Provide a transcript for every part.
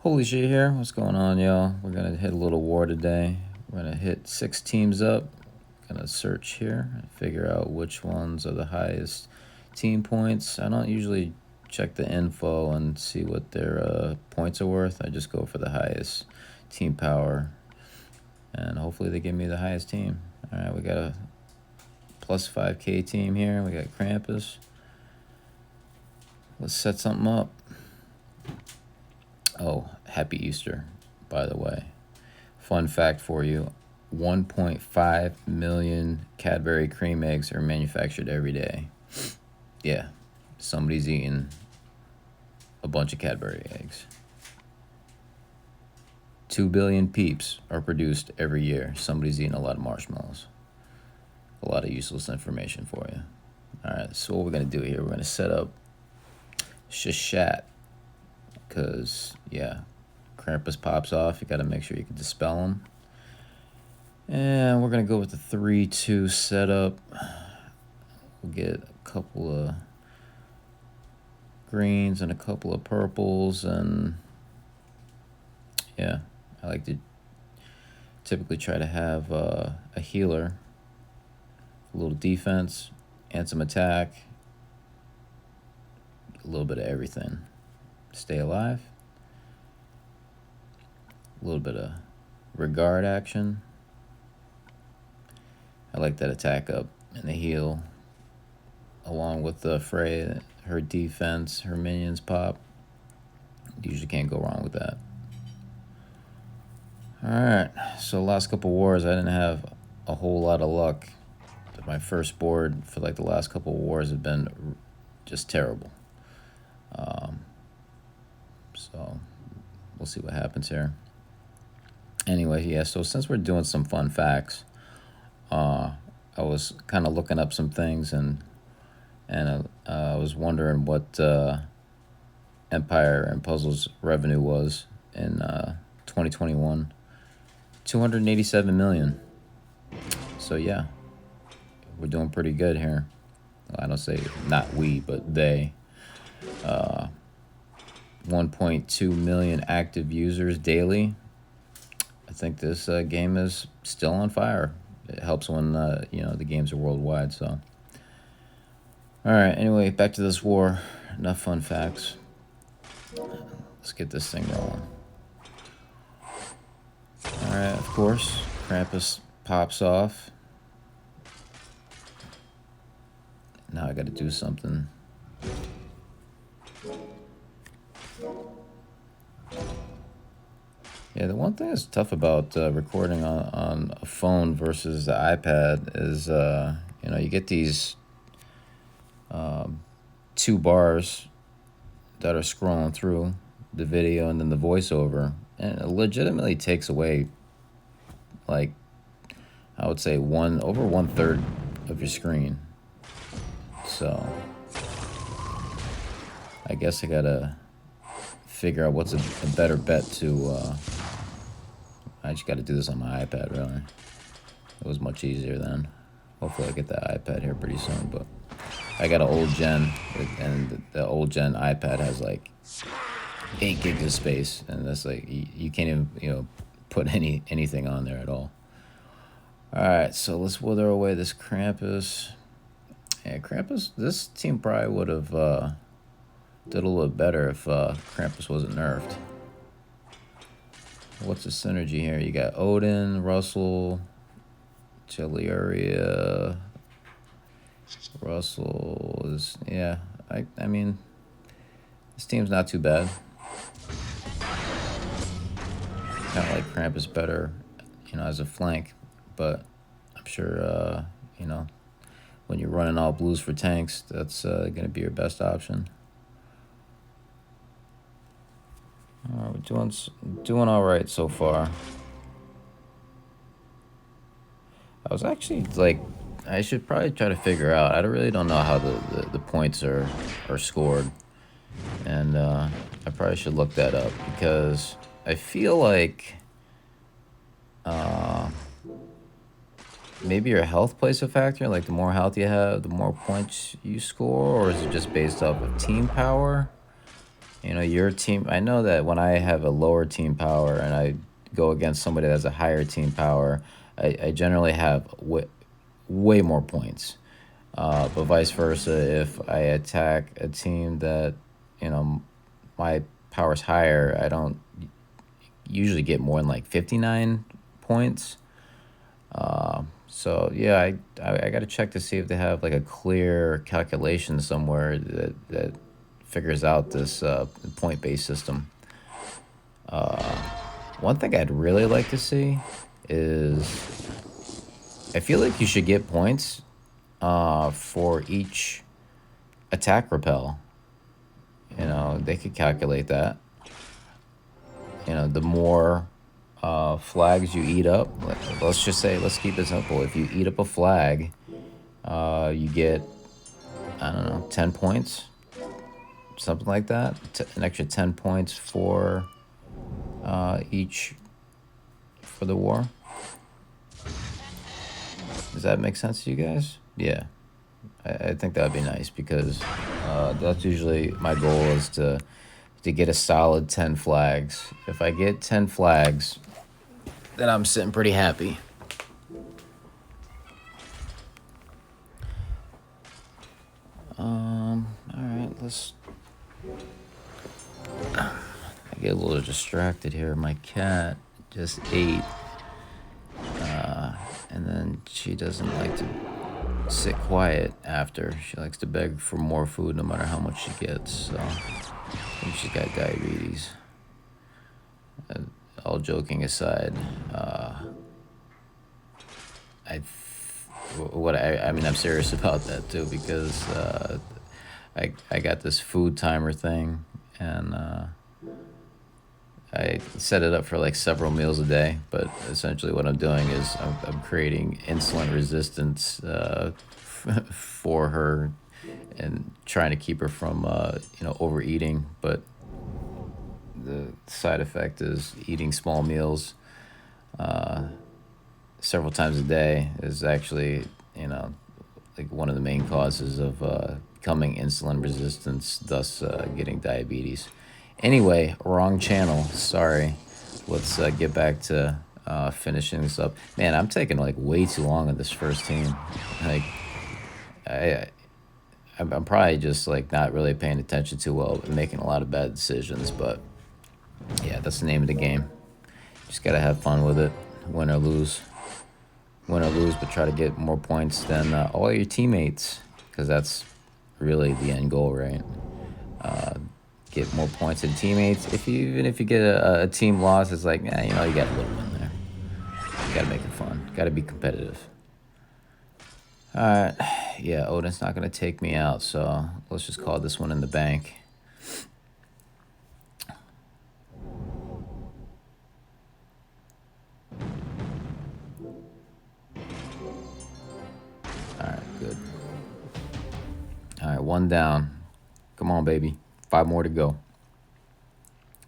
Holy shit here. What's going on, y'all? We're going to hit a little war today. We're going to hit 6 teams up. Going to search here and figure out which ones are the highest team points. I don't usually check the info and see what their points are worth. I just go for the highest team power. And hopefully they give me the highest team. All right, we got a plus 5K team here. We got Krampus. Let's set something up. Oh, happy Easter, by the way. Fun fact for you, 1.5 million Cadbury cream eggs are manufactured every day. Yeah, somebody's eating a bunch of Cadbury eggs. 2 billion peeps are produced every year. Somebody's eating a lot of marshmallows. A lot of useless information for you. All right, so what we're going to do here, we're going to set up Shishat. Because, yeah, Krampus pops off. You got to make sure you can dispel him. And we're going to go with the 3-2 setup. We'll get a couple of greens and a couple of purples. And, yeah, I like to typically try to have a healer, a little defense, and some attack. A little bit of everything. Stay alive. A little bit of regard action. I like that attack up and the heal. Along with the Frey, her defense, her minions pop. Usually can't go wrong with that. Alright, so last couple wars I didn't have a whole lot of luck. My first board for like the last couple wars have been just terrible. So we'll see what happens here. Anyway, yeah, so since we're doing some fun facts, I was kind of looking up some things and I was wondering what Empire and Puzzles revenue was in 2021. 287 million. So yeah, we're doing pretty good here. Well, I don't say not we, but they. 1.2 million active users daily. I think this game is still on fire. It helps when the games are worldwide. So, all right. Anyway, back to this war. Enough fun facts. Let's get this thing rolling. All right. Of course, Krampus pops off. Now I got to do something. Yeah, the one thing that's tough about recording on a phone versus the iPad is, you get these 2 bars that are scrolling through the video and then the voiceover. And it legitimately takes away, like, I would say over 1/3 of your screen. So, I guess I gotta figure out what's a better bet to... I just got to do this on my iPad, really. It was much easier then. Hopefully I get that iPad here pretty soon, but I got an old gen, and the old gen iPad has like 8 gigs of space, and that's like, you can't even, put anything on there at all. All right, so let's wither away this Krampus. Yeah, Krampus, this team probably would have did a little better if Krampus wasn't nerfed. What's the synergy here? You got Odin, Russell, Cheliaria. Russell is, yeah. I mean, this team's not too bad. Kind of like Krampus better, as a flank. But I'm sure, when you're running all blues for tanks, that's going to be your best option. We're doing all right so far. I was actually I should probably try to figure out. I really don't know how the points are scored, and I probably should look that up because I feel like maybe your health plays a factor. Like the more health you have, the more points you score, or is it just based off of team power? You know, your team. I know that when I have a lower team power and I go against somebody that has a higher team power, I generally have way more points. But vice versa, if I attack a team that, you know, my power's higher, I don't usually get more than like 59 points. So yeah, I got to check to see if they have like a clear calculation somewhere that figures out this point-based system. One thing I'd really like to see is I feel like you should get points for each attack repel. You know, they could calculate that. You know, the more flags you eat up, let's just say, let's keep it simple. If you eat up a flag, you get, I don't know, 10 points, something like that. An extra 10 points for each for the war. Does that make sense to you guys? Yeah. I think that would be nice because that's usually my goal is to get a solid 10 flags. If I get 10 flags, then I'm sitting pretty happy. All right, let's. I get a little distracted here. My cat just ate, and then she doesn't like to sit quiet after. She likes to beg for more food no matter how much she gets. So I think she's got diabetes. All joking aside, I mean I'm serious about that too because I got this food timer thing and I set it up for like several meals a day, but essentially what I'm doing is I'm creating insulin resistance for her and trying to keep her from overeating, but the side effect is eating small meals several times a day is actually, like one of the main causes of becoming insulin resistance, thus getting diabetes. Anyway, wrong channel. Sorry. Let's get back to finishing this up. Man, I'm taking like way too long on this first team. Like, I'm probably just like not really paying attention too well and making a lot of bad decisions, but yeah, that's the name of the game. Just gotta have fun with it. Win or lose. Win or lose, but try to get more points than all your teammates, because that's really the end goal, right? Get more points than teammates. Even if you get a team loss, it's like, you got a little win there. You gotta make it fun. Gotta be competitive. All right, yeah, Odin's not gonna take me out, so let's just call this one in the bank. All right, good. All right, one down. Come on, baby. 5 more to go.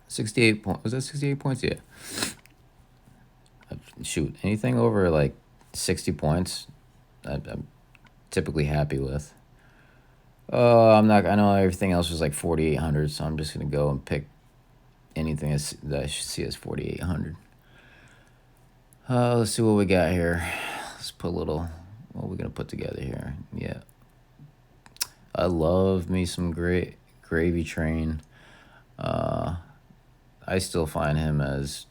68 points. Was that 68 points? Yeah. Shoot, anything over like 60 points, I'm typically happy with. I'm not. I know everything else was like 4,800, so I'm just gonna go and pick anything that I should see as 4,800. Let's see what we got here. Let's put a little. What are we gonna put together here? Yeah. I love me some great gravy train. I still find him as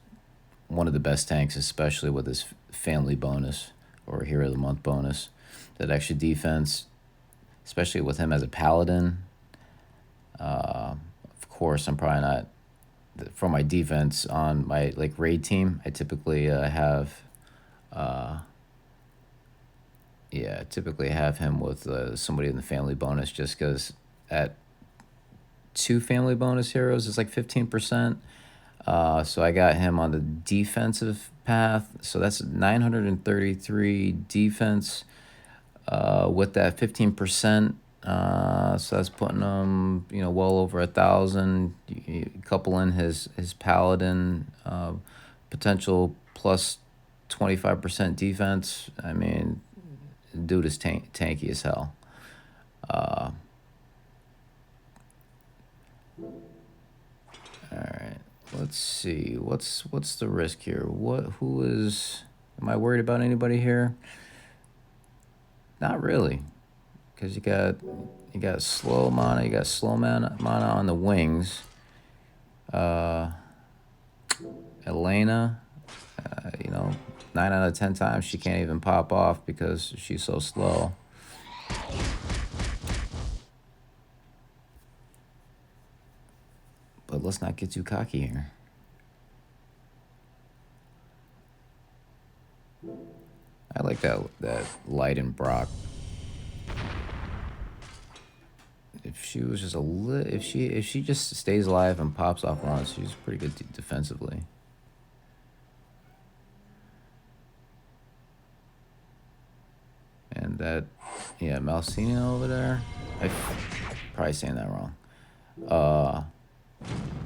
one of the best tanks, especially with his family bonus or hero of the month bonus. That extra defense, especially with him as a paladin. Of course, I'm probably not for my defense on my like raid team. I typically have, typically have him with somebody in the family bonus, just because at 2 family bonus heroes is like 15%. So I got him on the defensive path. So that's 933 defense with that 15%. So that's putting him, well over 1,000. You couple in his paladin potential plus 25% defense. I mean, dude is tanky as hell. Let's see. What's the risk here? Who is? Am I worried about anybody here? Not really, because you got slow mana. You got slow mana on the wings. Elena, 9 out of 10 times she can't even pop off because she's so slow. But let's not get too cocky here. I like that light and Brock. If she was just if she just stays alive and pops off once, she's pretty good defensively. And that, yeah, Malsina over there. I'm probably saying that wrong.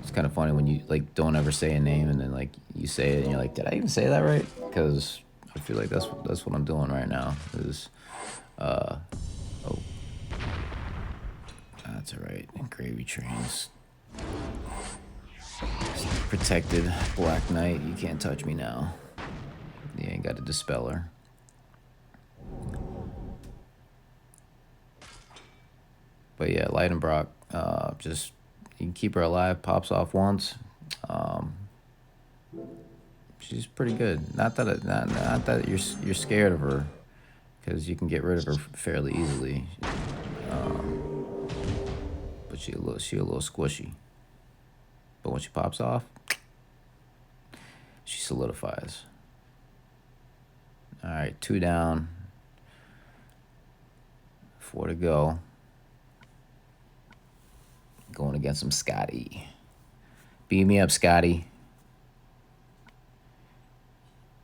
It's kind of funny when you like don't ever say a name and then like you say it and you're like, did I even say that right? Because I feel like that's what I'm doing right now. Is oh, that's all right. Gravy trains. Protected Black Knight. You can't touch me now. You ain't got a dispeller. But yeah, Light and Brock, just you can keep her alive. Pops off once. She's pretty good. Not that you're scared of her, because you can get rid of her fairly easily. But she a little squishy. But when she pops off, she solidifies. All right, 2 down, 4 to go. Going against some Scotty. Beat me up, Scotty.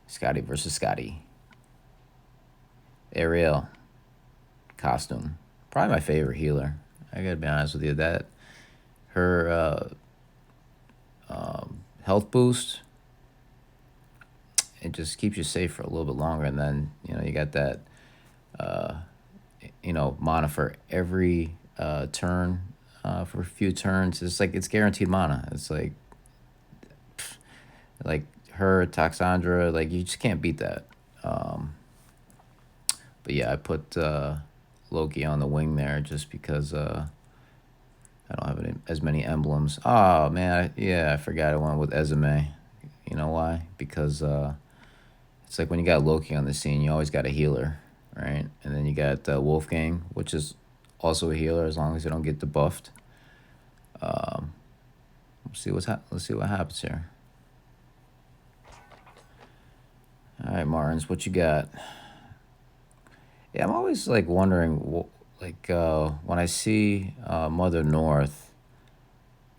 Scotty versus Scotty. Ariel. Costume. Probably my favorite healer. I gotta be honest with you. That her health boost, it just keeps you safe for a little bit longer. And then, you got that, mana for every turn. For a few turns, it's guaranteed mana. It's like her, Toxandra, like you just can't beat that. But yeah, I put Loki on the wing there just because I don't have as many emblems. Oh man, I forgot I went with Ezeme. You know why? Because it's like when you got Loki on the scene, you always got a healer, right? And then you got Wolfgang, which is also a healer as long as they don't get debuffed. Let's see what happens here. All right, Martins, what you got? Yeah, I'm always like wondering, when I see Mother North,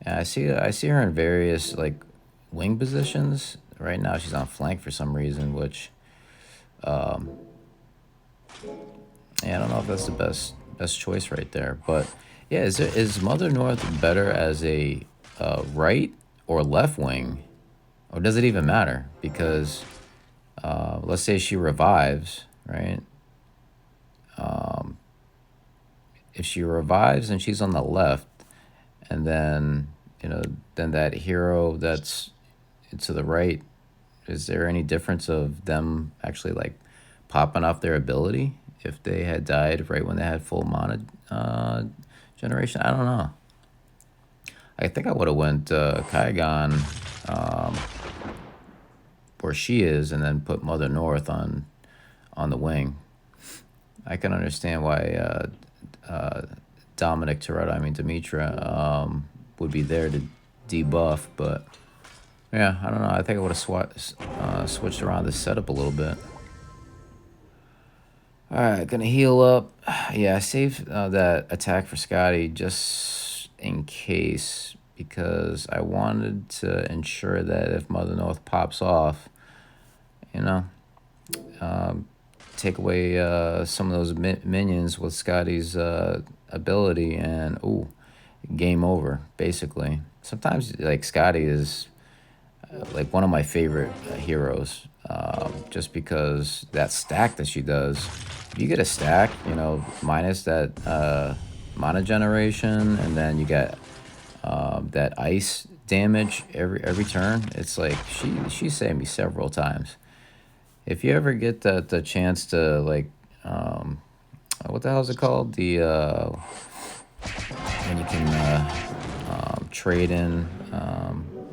and I see her in various like wing positions. Right now, she's on flank for some reason, which, I don't know if that's the best choice right there. But yeah, is Mother North better as a right or left wing, or does it even matter? Because let's say she revives, right? If she revives and she's on the left, and then then that hero that's to the right, is there any difference of them actually like popping off their ability if they had died right when they had full mana generation? I don't know. I think I would have went Kaigon where she is, and then put Mother North on the wing. I can understand why Dominic Toretto, Demetra, would be there to debuff, but yeah, I don't know. I think I would have switched around the setup a little bit. All right, gonna heal up. Yeah, I saved that attack for Scotty just in case, because I wanted to ensure that if Mother North pops off, take away some of those minions with Scotty's ability, and game over, basically. Sometimes like Scotty is like one of my favorite heroes, just because that stack that she does. If you get a stack, minus that mana generation, and then you get that ice damage every turn. It's like she saved me several times. If you ever get the chance to like, what the hell is it called? The when you can trade in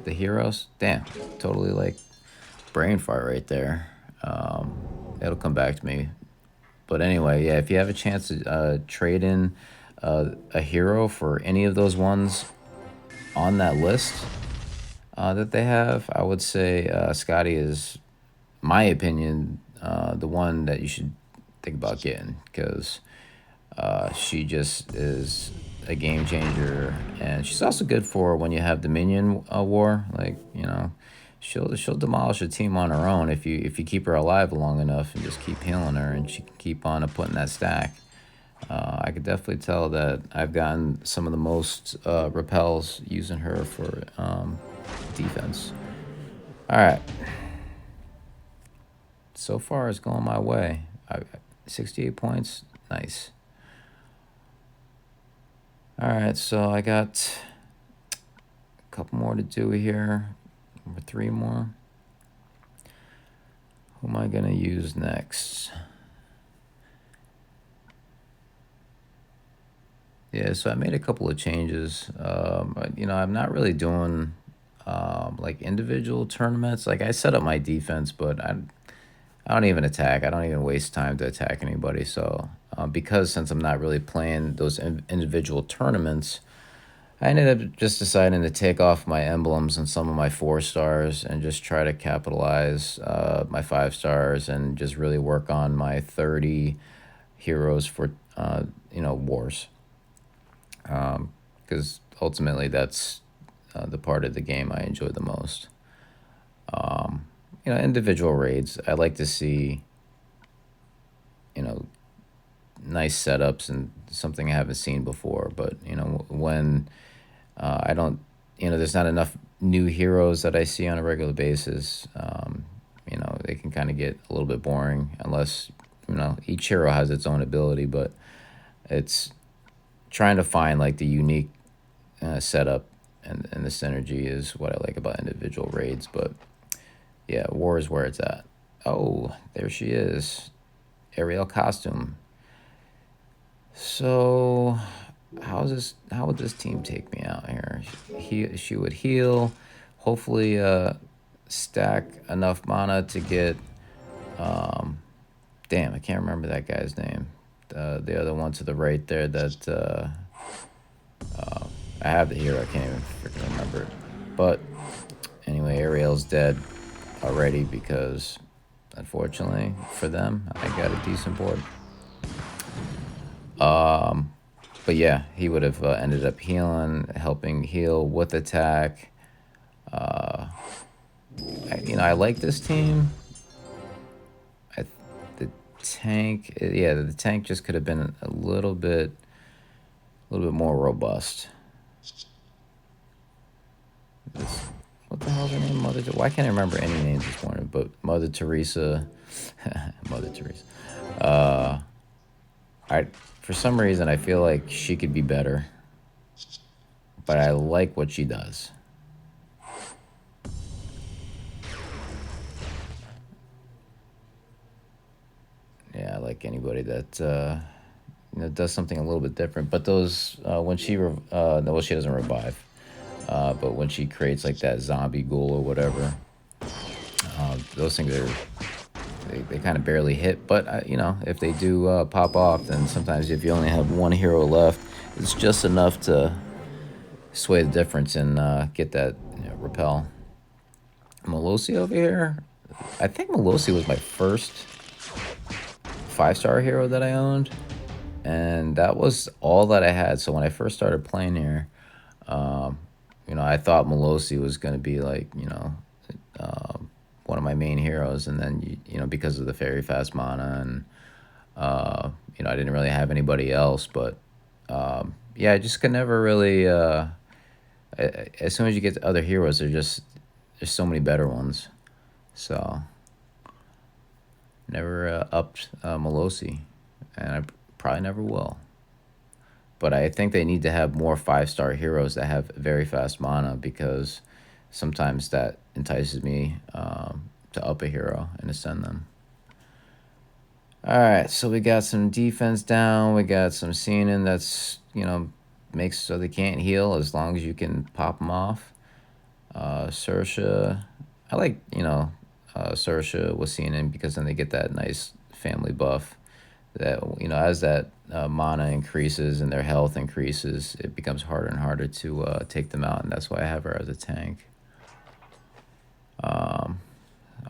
the heroes. Damn, totally like brain fart right there. It'll come back to me. But anyway, yeah, if you have a chance to trade in a hero for any of those ones on that list that they have, I would say Scotty is, my opinion, the one that you should think about getting, because she just is a game changer, and she's also good for when you have the minion war. Like, she'll demolish a team on her own if you keep her alive long enough and just keep healing her, and she can keep on putting that stack. I could definitely tell that I've gotten some of the most repels using her for defense. All right. So far, it's going my way. 68 points. Nice. All right, so I got a couple more to do here. Or 3 more. Who am I going to use next? Yeah, so I made a couple of changes. I'm not really doing like individual tournaments. Like, I set up my defense, but I don't even attack. I don't even waste time to attack anybody. So because since I'm not really playing those individual tournaments, I ended up just deciding to take off my emblems and some of my 4 stars and just try to capitalize my 5 stars and just really work on my 30 heroes for wars. Because ultimately that's the part of the game I enjoy the most. Individual raids, I like to see, nice setups and something I haven't seen before. But, when I don't, there's not enough new heroes that I see on a regular basis, they can kind of get a little bit boring unless, each hero has its own ability. But it's trying to find like the unique setup and the synergy is what I like about individual raids. But yeah, war is where it's at. Oh, there she is. Ariel costume. So how would this team take me out here? She would heal, hopefully stack enough mana to get damn, I can't remember that guy's name. The other one to the right there that I have the hero, I can't even freaking remember it. But anyway, Ariel's dead already because unfortunately for them, I got a decent board. But yeah, he would have ended up healing, helping heal with attack. I like this team. The tank, yeah, the tank just could have been a little bit more robust. What the hell's her name? Why can't I remember any names this morning? But Mother Teresa, Mother Teresa. For some reason, I feel like she could be better, but I like what she does. Yeah, I like anybody that does something a little bit different. But those when she no, she doesn't revive. But when she creates like that zombie ghoul or whatever, those things they kind of barely hit. But if they do pop off, then sometimes if you only have one hero left, it's just enough to sway the difference and get that repel. Melosi over here, I think Melosi was my first 5-star hero that I owned, and that was all that I had. So when I first started playing here, I thought Melosi was going to be like, one of my main heroes. And then, because of the very fast mana and, I didn't really have anybody else. But, yeah, I just could never really, as soon as you get to other heroes, there's so many better ones. So, never upped Melosi. And I probably never will. But I think they need to have more 5-star heroes that have very fast mana, because sometimes that entices me to up a hero and ascend them. All right, so we got some defense down. We got some Seanan that's, makes so they can't heal as long as you can pop them off. Sersha, I like, Sersha with Seanan because then they get that nice family buff that, as that mana increases and their health increases, it becomes harder and harder to take them out, and that's why I have her as a tank. All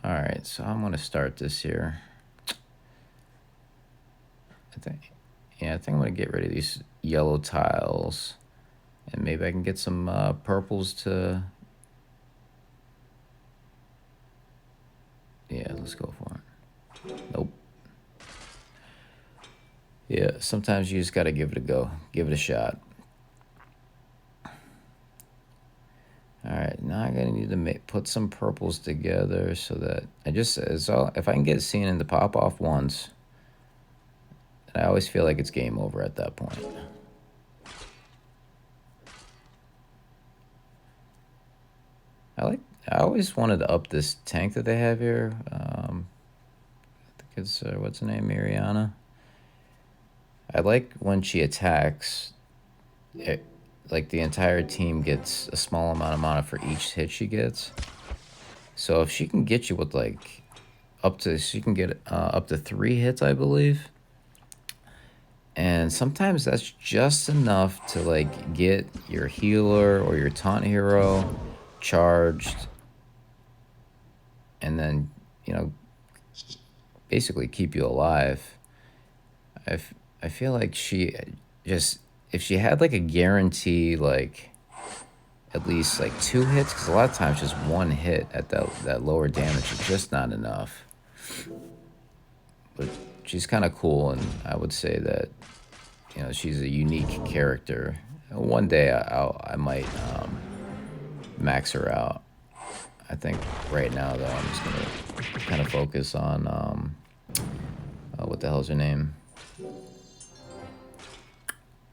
right, so I'm going to start this here. I think I'm going to get rid of these yellow tiles. And maybe I can get some purples to... Yeah, let's go for it. Nope. Yeah, sometimes you just got to give it a go. Give it a shot. All right, now I'm going to need to put some purples together so that if I can get Seanan to pop off once, I always feel like it's game over at that point. I always wanted to up this tank that they have here. I think it's, what's her name, Mariana? I like when she attacks, like the entire team gets a small amount of mana for each hit she gets. So if she can get you with like she can get up to 3 hits, I believe. And sometimes that's just enough to like get your healer or your taunt hero charged, and then, basically keep you alive. I feel like if she had like a guarantee, like at least like 2 hits, because a lot of times just 1 hit at that lower damage is just not enough. But she's kind of cool, and I would say that, she's a unique character. One day I might max her out. I think right now, though, I'm just gonna kind of focus on what the hell's her name?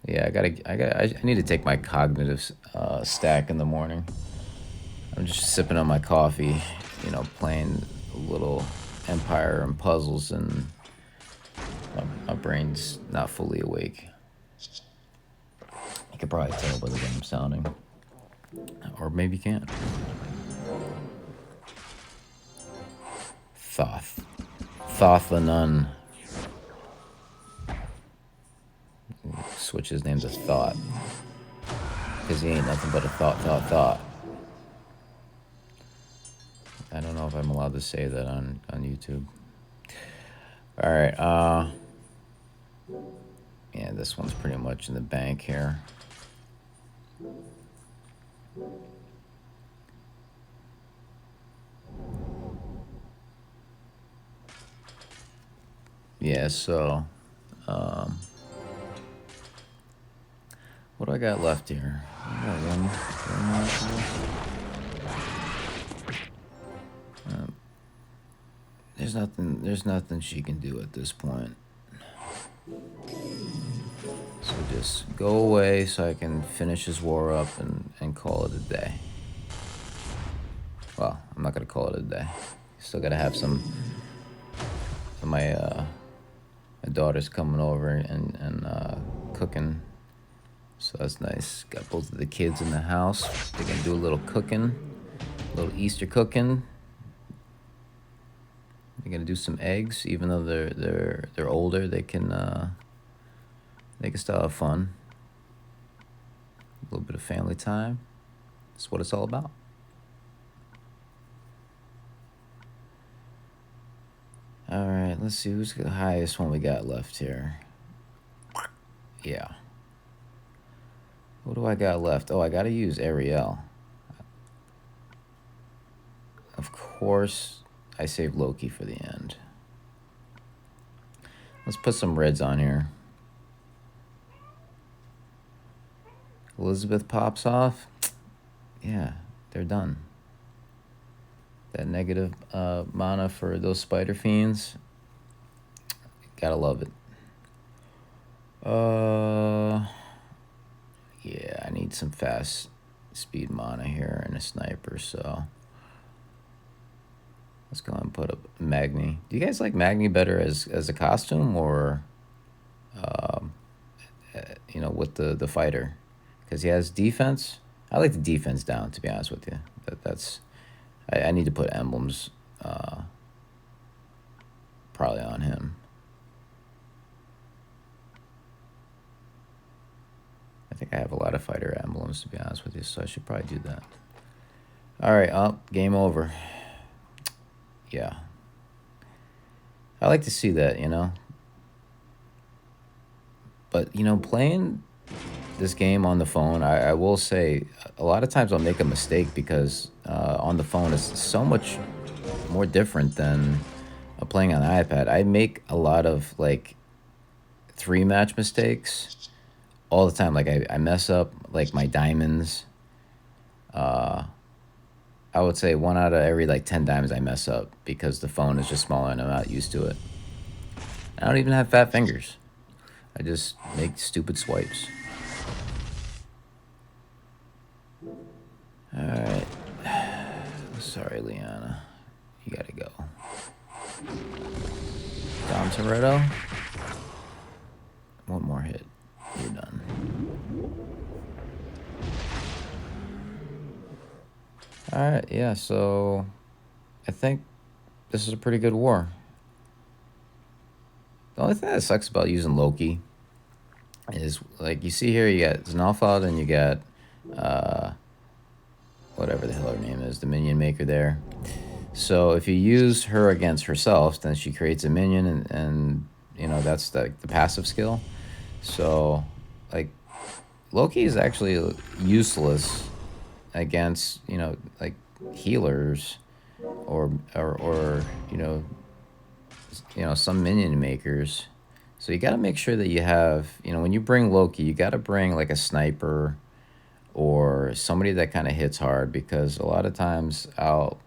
Yeah, I need to take my cognitive stack in the morning. I'm just sipping on my coffee, playing a little Empire and puzzles, and my brain's not fully awake. You could probably tell by the way I'm sounding. Or maybe you can't. Thoth the Nun. Switch his name to Thought. Because he ain't nothing but a thought. I don't know if I'm allowed to say that on YouTube. Alright, yeah, this one's pretty much in the bank here. Yeah, so, what do I got left here? I got one more. There's nothing she can do at this point. So just go away so I can finish this war up and call it a day. Well, I'm not gonna call it a day. Still gotta have some of my daughter's coming over and cooking. So that's nice. Got both of the kids in the house. They're gonna do a little cooking, a little Easter cooking. They're gonna do some eggs, even though they're older. They can still have fun. A little bit of family time. That's what it's all about. All right, let's see who's the highest one we got left here. Yeah. What do I got left? Oh, I got to use Ariel. Of course, I saved Loki for the end. Let's put some reds on here. Elizabeth pops off. Yeah, they're done. That negative mana for those spider fiends. Gotta love it. Yeah, I need some fast speed mana here and a sniper, so let's go and put up Magni. Do you guys like Magni better as a costume or, you know, with the fighter? Because he has defense. I like the defense down, to be honest with you. I need to put emblems probably on him. I think I have a lot of fighter emblems, to be honest with you, so I should probably do that. All right, game over. Yeah. I like to see that, you know. But, you know, playing this game on the phone, I will say a lot of times I'll make a mistake because on the phone it's so much more different than playing on the iPad. I make a lot of like 3-match mistakes all the time. Like I mess up like my diamonds. I would say 1 out of every like 10 diamonds I mess up because the phone is just smaller and I'm not used to it. I don't even have fat fingers. I just make stupid swipes. Alright. Sorry, Liana. You gotta go. Dom Toretto. 1 more hit. You're done. Alright, yeah, so I think this is a pretty good war. The only thing that sucks about using Loki is, like, you see here, you got Znalfald and you got, whatever the hell her name is, the minion maker there. So if you use her against herself, then she creates a minion, and you know, that's the passive skill. So, like, Loki is actually useless against, you know, like, healers or you know, some minion makers. So you got to make sure that you have, you know, when you bring Loki, you got to bring like a sniper or somebody that kind of hits hard, because a lot of times I'll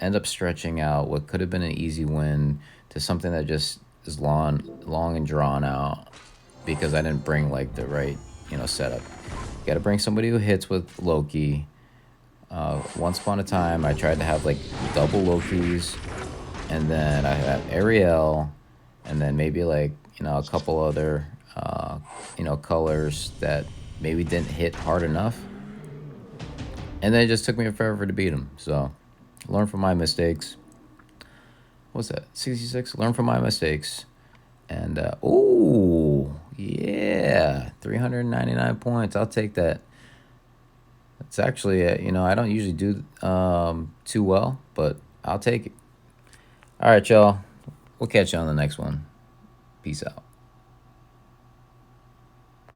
end up stretching out what could have been an easy win to something that just is long and drawn out because I didn't bring like the right, you know, setup. You got to bring somebody who hits with Loki. Once upon a time, I tried to have like double Lokis, and then I had Ariel, and then maybe like, you know, a couple other, you know, colors that maybe didn't hit hard enough. And then it just took me forever to beat him. So, learn from my mistakes. What's that? 66? Learn from my mistakes. And, oh, yeah. 399 points. I'll take that. It's actually, you know, I don't usually do too well, but I'll take it. All right, y'all. We'll catch you on the next one. Peace out.